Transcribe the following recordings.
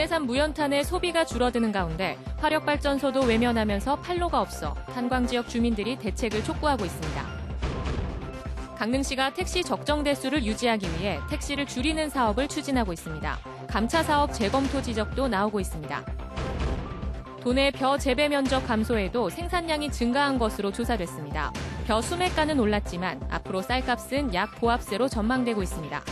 국내산 무연탄의 소비가 줄어드는 가운데 화력발전소도 외면하면서 판로가 없어 탄광 지역 주민들이 대책을 촉구하고 있습니다. 강릉시가 택시 적정 대수를 유지하기 위해 택시를 줄이는 사업을 추진하고 있습니다. 감차 사업 재검토 지적도 나오고 있습니다. 도내 벼 재배 면적 감소에도 생산량이 증가한 것으로 조사됐습니다. 벼 수매가는 올랐지만 앞으로 쌀값은 약 보합세로 전망되고 있습니다.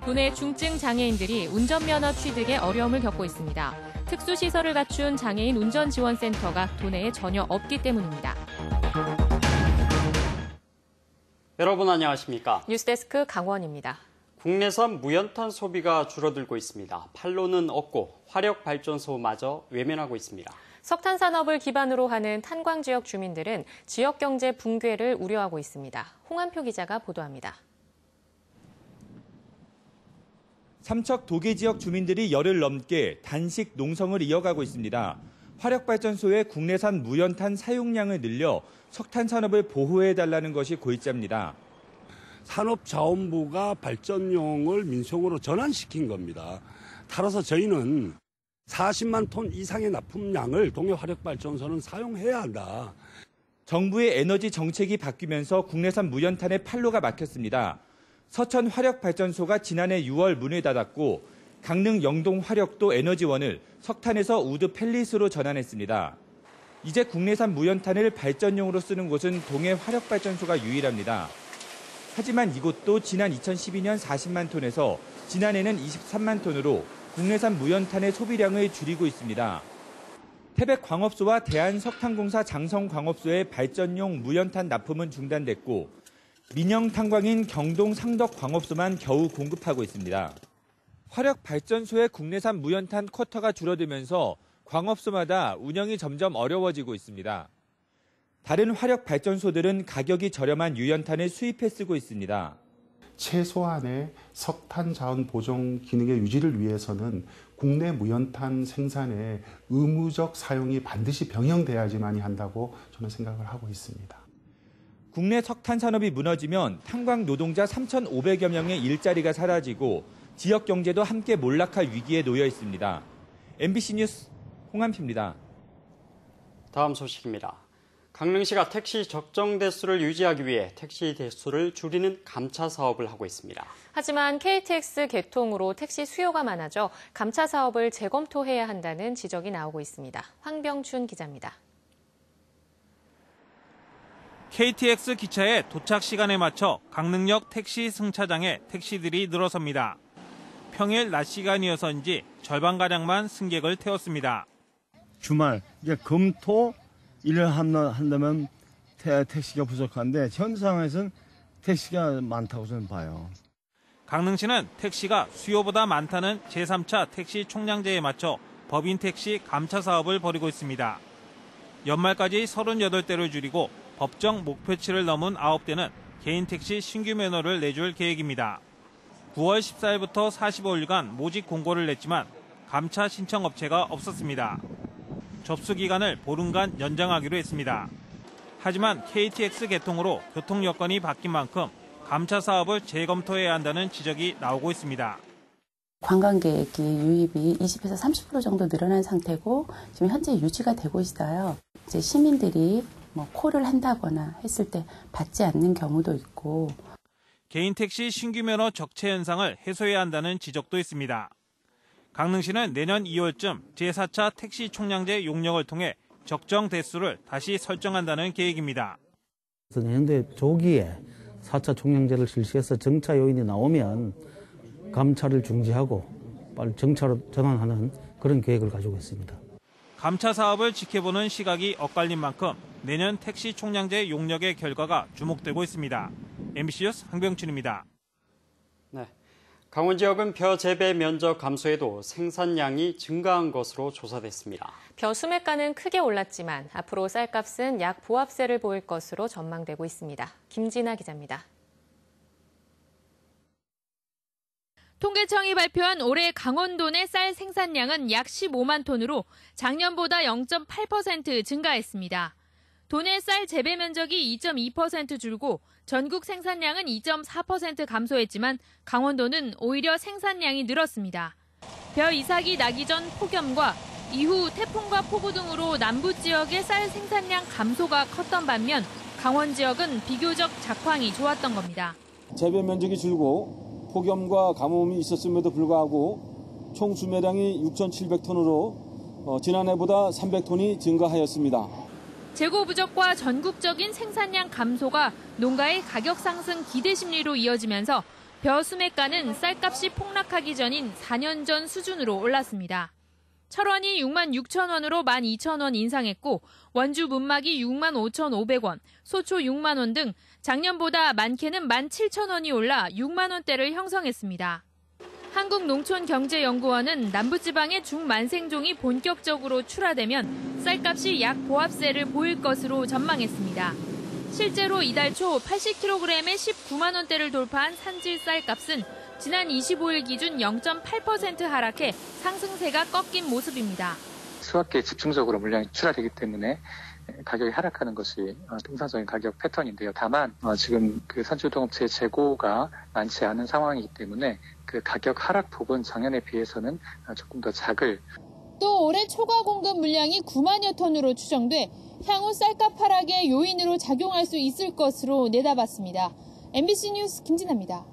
도내 중증 장애인들이 운전면허 취득에 어려움을 겪고 있습니다. 특수시설을 갖춘 장애인 운전지원센터가 도내에 전혀 없기 때문입니다. 여러분 안녕하십니까? 뉴스데스크 강원입니다. 국내산 무연탄 소비가 줄어들고 있습니다. 판로는 없고 화력발전소마저 외면하고 있습니다. 석탄 산업을 기반으로 하는 탄광 지역 주민들은 지역 경제 붕괴를 우려하고 있습니다. 홍한표 기자가 보도합니다. 삼척 도계 지역 주민들이 열흘 넘게 단식 농성을 이어가고 있습니다. 화력발전소의 국내산 무연탄 사용량을 늘려 석탄 산업을 보호해달라는 것이 골자입니다. 산업자원부가 발전용을 민속으로 전환시킨 겁니다. 따라서 저희는 40만 톤 이상의 납품량을 동해 화력발전소는 사용해야 한다. 정부의 에너지 정책이 바뀌면서 국내산 무연탄의 판로가 막혔습니다. 서천 화력발전소가 지난해 6월 문을 닫았고 강릉 영동 화력도 에너지원을 석탄에서 우드 펠릿으로 전환했습니다. 이제 국내산 무연탄을 발전용으로 쓰는 곳은 동해 화력발전소가 유일합니다. 하지만 이곳도 지난 2012년 40만 톤에서 지난해는 23만 톤으로 국내산 무연탄의 소비량을 줄이고 있습니다. 태백광업소와 대한석탄공사 장성광업소의 발전용 무연탄 납품은 중단됐고 민영탄광인 경동 상덕광업소만 겨우 공급하고 있습니다. 화력발전소의 국내산 무연탄 쿼터가 줄어들면서 광업소마다 운영이 점점 어려워지고 있습니다. 다른 화력발전소들은 가격이 저렴한 유연탄을 수입해 쓰고 있습니다. 최소한의 석탄 자원 보존 기능의 유지를 위해서는 국내 무연탄 생산의 의무적 사용이 반드시 병행돼야지만이 한다고 저는 생각을 하고 있습니다. 국내 석탄 산업이 무너지면 탄광 노동자 3,500여 명의 일자리가 사라지고 지역 경제도 함께 몰락할 위기에 놓여 있습니다. MBC 뉴스 홍한표입니다. 다음 소식입니다. 강릉시가 택시 적정 대수를 유지하기 위해 택시 대수를 줄이는 감차 사업을 하고 있습니다. 하지만 KTX 개통으로 택시 수요가 많아져 감차 사업을 재검토해야 한다는 지적이 나오고 있습니다. 황병춘 기자입니다. KTX 기차의 도착 시간에 맞춰 강릉역 택시 승차장에 택시들이 늘어섭니다. 평일 낮 시간이어서인지 절반가량만 승객을 태웠습니다. 주말, 이제 금, 토, 일을 한다면 택시가 부족한데 현 상황에서는 택시가 많다고 저는 봐요. 강릉시는 택시가 수요보다 많다는 제3차 택시 총량제에 맞춰 법인 택시 감차 사업을 벌이고 있습니다. 연말까지 38대를 줄이고 법정 목표치를 넘은 9대는 개인 택시 신규 면허를 내줄 계획입니다. 9월 14일부터 45일간 모집 공고를 냈지만 감차 신청 업체가 없었습니다. 접수 기간을 보름간 연장하기로 했습니다. 하지만 KTX 개통으로 교통 여건이 바뀐 만큼 감차 사업을 재검토해야 한다는 지적이 나오고 있습니다. 관광객이 유입이 20에서 30% 정도 늘어난 상태고 지금 현재 유지가 되고 있어요. 이제 시민들이 콜을 한다거나 했을 때 받지 않는 경우도 있고. 개인 택시 신규 면허 적체 현상을 해소해야 한다는 지적도 있습니다. 강릉시는 내년 2월쯤 제4차 택시 총량제 용역을 통해 적정 대수를 다시 설정한다는 계획입니다. 내년도에 조기에 4차 총량제를 실시해서 정차 요인이 나오면 감차를 중지하고 빨리 정차로 전환하는 그런 계획을 가지고 있습니다. 감차 사업을 지켜보는 시각이 엇갈린 만큼 내년 택시 총량제 용역의 결과가 주목되고 있습니다. MBC 뉴스 황병춘입니다. 네, 강원 지역은 벼 재배 면적 감소에도 생산량이 증가한 것으로 조사됐습니다. 벼 수매가는 크게 올랐지만 앞으로 쌀값은 약 보합세를 보일 것으로 전망되고 있습니다. 김진아 기자입니다. 통계청이 발표한 올해 강원도 내 쌀 생산량은 약 15만 톤으로 작년보다 0.8% 증가했습니다. 도내 쌀 재배 면적이 2.2% 줄고 전국 생산량은 2.4% 감소했지만 강원도는 오히려 생산량이 늘었습니다. 벼 이삭이 나기 전 폭염과 이후 태풍과 폭우 등으로 남부 지역의 쌀 생산량 감소가 컸던 반면 강원 지역은 비교적 작황이 좋았던 겁니다. 재배 면적이 줄고 폭염과 가뭄이 있었음에도 불구하고 총 수매량이 6,700톤으로 지난해보다 300톤이 증가하였습니다. 재고 부족과 전국적인 생산량 감소가 농가의 가격 상승 기대 심리로 이어지면서 벼 수매가는 쌀값이 폭락하기 전인 4년 전 수준으로 올랐습니다. 철원이 6만 6천 원으로 12,000원 인상했고 원주 문막이 6만 5,500원, 소초 6만 원 등 작년보다 많게는 17,000원이 올라 6만 원대를 형성했습니다. 한국농촌경제연구원은 남부지방의 중만생종이 본격적으로 출하되면 쌀값이 약 보합세를 보일 것으로 전망했습니다. 실제로 이달 초 80kg에 19만 원대를 돌파한 산질 쌀값은 지난 25일 기준 0.8% 하락해 상승세가 꺾인 모습입니다. 수확기에 집중적으로 물량이 출하되기 때문에 가격이 하락하는 것이 통상적인 가격 패턴인데요. 다만 지금 그 산주동업체의 재고가 많지 않은 상황이기 때문에 그 가격 하락 폭은 작년에 비해서는 조금 더 작을. 또 올해 초과 공급 물량이 9만여 톤으로 추정돼 향후 쌀값 하락의 요인으로 작용할 수 있을 것으로 내다봤습니다. MBC 뉴스 김진아입니다.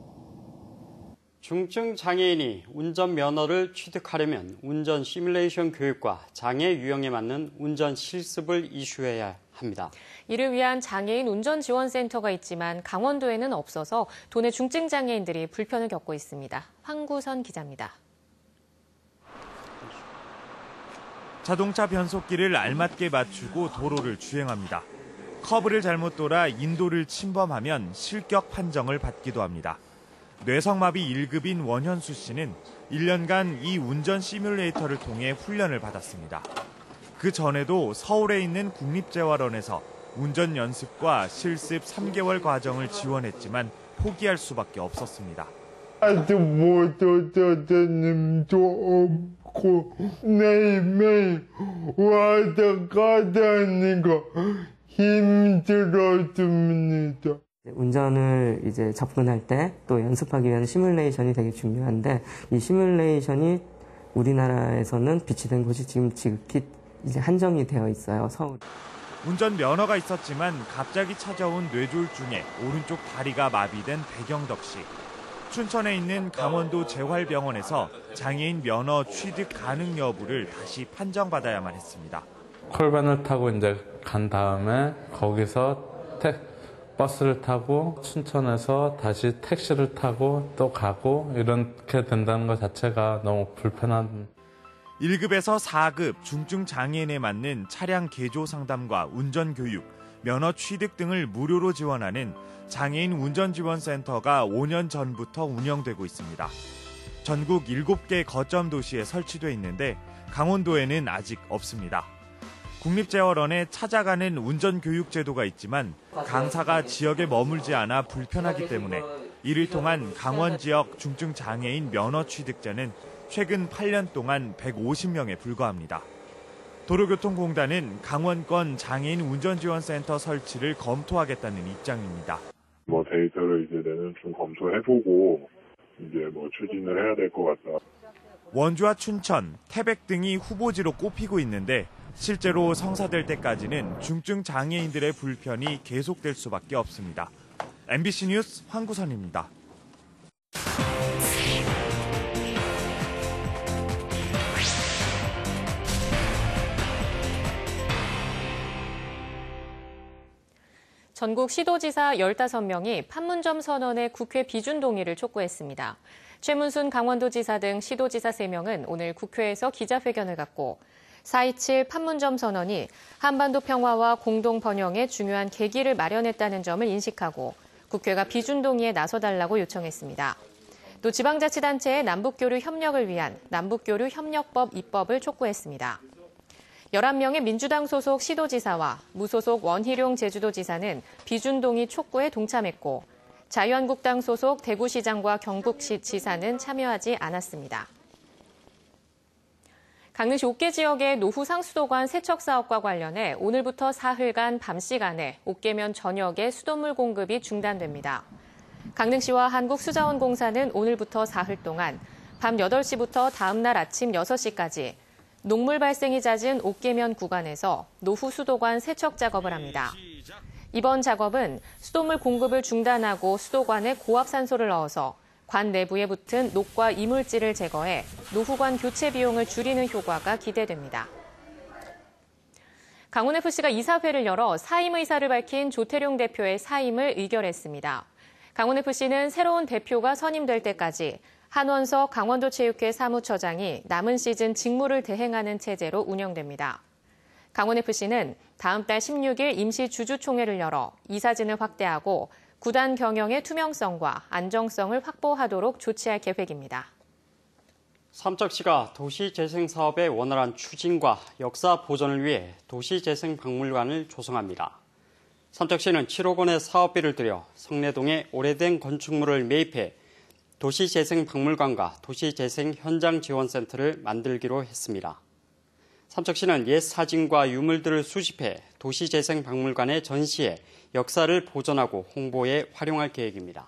중증 장애인이 운전면허를 취득하려면 운전 시뮬레이션 교육과 장애 유형에 맞는 운전 실습을 이수해야 합니다. 이를 위한 장애인 운전지원센터가 있지만 강원도에는 없어서 도내 중증 장애인들이 불편을 겪고 있습니다. 황구선 기자입니다. 자동차 변속기를 알맞게 맞추고 도로를 주행합니다. 커브를 잘못 돌아 인도를 침범하면 실격 판정을 받기도 합니다. 뇌성마비 1급인 원현수 씨는 1년간 이 운전 시뮬레이터를 통해 훈련을 받았습니다. 그 전에도 서울에 있는 국립재활원에서 운전 연습과 실습 3개월 과정을 지원했지만 포기할 수밖에 없었습니다. 아직 못하는 좀 없고 매일매일 와서 가다니는 거 힘들었습니다. 운전을 이제 접근할 때 또 연습하기 위한 시뮬레이션이 되게 중요한데 이 시뮬레이션이 우리나라에서는 비치된 곳이 지금 지극히 이제 한정이 되어 있어요. 서울. 운전 면허가 있었지만 갑자기 찾아온 뇌졸중에 오른쪽 다리가 마비된 백영덕 씨. 춘천에 있는 강원도 재활병원에서 장애인 면허 취득 가능 여부를 다시 판정받아야만 했습니다. 콜반을 타고 이제 간 다음에 거기서 버스를 타고 춘천에서 다시 택시를 타고 또 가고 이렇게 된다는 것 자체가 너무 불편한. 1급에서 4급 중증 장애인에 맞는 차량 개조 상담과 운전 교육, 면허 취득 등을 무료로 지원하는 장애인 운전지원센터가 5년 전부터 운영되고 있습니다. 전국 7개 거점 도시에 설치돼 있는데 강원도에는 아직 없습니다. 국립재활원에 찾아가는 운전교육 제도가 있지만 강사가 지역에 머물지 않아 불편하기 때문에 이를 통한 강원 지역 중증 장애인 면허 취득자는 최근 8년 동안 150명에 불과합니다. 도로교통공단은 강원권 장애인 운전지원센터 설치를 검토하겠다는 입장입니다. 데이터를 이제 내년 좀 검토해보고 이제 추진을 해야 될 것 같다. 원주와 춘천, 태백 등이 후보지로 꼽히고 있는데 실제로 성사될 때까지는 중증 장애인들의 불편이 계속될 수밖에 없습니다. MBC 뉴스 황구선입니다. 전국 시도지사 15명이 판문점 선언의 국회 비준 동의를 촉구했습니다. 최문순 강원도지사 등 시도지사 3명은 오늘 국회에서 기자회견을 갖고 4.27 판문점 선언이 한반도 평화와 공동 번영에 중요한 계기를 마련했다는 점을 인식하고 국회가 비준 동의에 나서달라고 요청했습니다. 또 지방자치단체의 남북교류 협력을 위한 남북교류 협력법 입법을 촉구했습니다. 11명의 민주당 소속 시도지사와 무소속 원희룡 제주도지사는 비준 동의 촉구에 동참했고 자유한국당 소속 대구시장과 경북시지사는 참여하지 않았습니다. 강릉시 옥계 지역의 노후 상수도관 세척 사업과 관련해 오늘부터 사흘간 밤 시간에 옥계면 전역에 수돗물 공급이 중단됩니다. 강릉시와 한국수자원공사는 오늘부터 사흘 동안 밤 8시부터 다음 날 아침 6시까지 녹물 발생이 잦은 옥계면 구간에서 노후 수도관 세척 작업을 합니다. 이번 작업은 수돗물 공급을 중단하고 수도관에 고압산소를 넣어서 관 내부에 붙은 녹과 이물질을 제거해 노후관 교체 비용을 줄이는 효과가 기대됩니다. 강원FC가 이사회를 열어 사임 의사를 밝힌 조태룡 대표의 사임을 의결했습니다. 강원FC는 새로운 대표가 선임될 때까지 한원석 강원도체육회 사무처장이 남은 시즌 직무를 대행하는 체제로 운영됩니다. 강원FC는 다음 달 16일 임시 주주총회를 열어 이사진을 확대하고 구단 경영의 투명성과 안정성을 확보하도록 조치할 계획입니다. 삼척시가 도시재생 사업의 원활한 추진과 역사 보존을 위해 도시재생박물관을 조성합니다. 삼척시는 7억 원의 사업비를 들여 성내동에 오래된 건축물을 매입해 도시재생박물관과 도시재생현장지원센터를 만들기로 했습니다. 삼척시는 옛 사진과 유물들을 수집해 도시재생박물관에 전시해 역사를 보존하고 홍보에 활용할 계획입니다.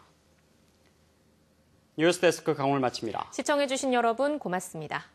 뉴스데스크 강원을 마칩니다. 시청해주신 여러분 고맙습니다.